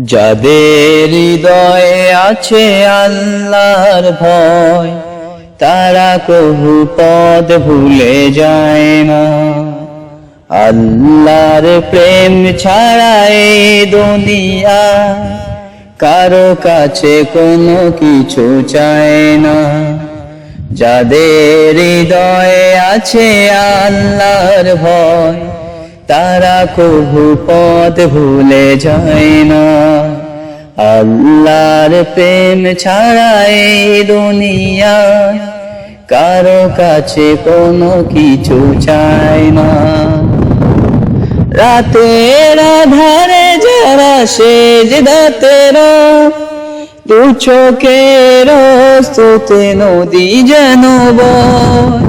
যাদের হৃদয়ে আছে আল্লাহর ভয়, তারা কভু পথ ভুলে যায় না। আল্লাহর প্রেম ছাড়া এই দুনিয়া কারো কাছে কোনো কিছু চায় না। যাদের হৃদয়ে আছে আল্লাহর ভয়, তারা কভু পথ ভুলে যায় না। আল্লাহর প্রেম ছাড়া এই দুনিয়া কারো কাছে কোনো কিছু চায় না। রাতের আধারে যারা সেজদাতেরা, দু চোখের স্রোতে নদী যেন বয়।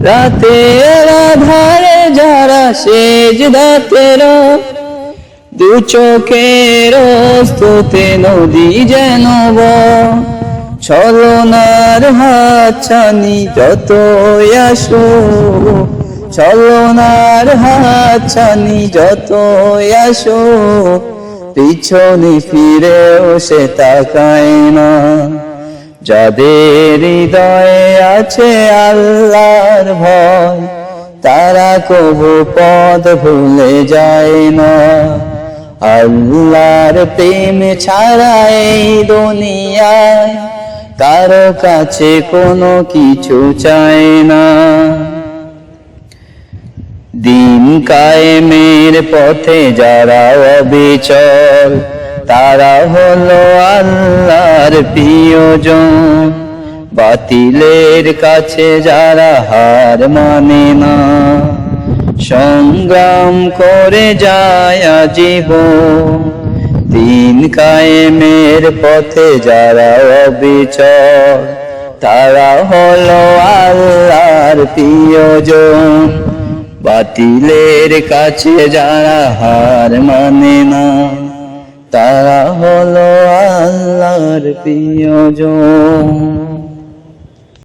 রাতের আধারে যারা সেজদাতেরা, দু চোখের স্রোতে নদী যেন বয়। ছলনার হাতছানি যতই আসুক, ছলনার হাতছানি যতই আসুক, পিছনে ফিরেও সে তাকায় না। যাদের হৃদয়ে আছে আল্লাহর ভয়, তারা কভু পথ ভুলে যায় না। আল্লাহর প্রেম ছাড়া এই দুনিয়ায় কারো কাছে কোনো কিছু চায় না। দিন কায়েমের পথে যারা অবিচল, তারা হলো আল্লাহর প্রিয়জন। বাতিলের কাছে যারা হার মানে না, সংগ্রাম করে যায় আজীবন। দিন কায়েমের পথে যারা অবিচল, তারা হলো আল্লাহর প্রিয়জন। বাতিলের কাছে যারা হার মানে না, তারা হলো আল্লাহর প্রিয়জন।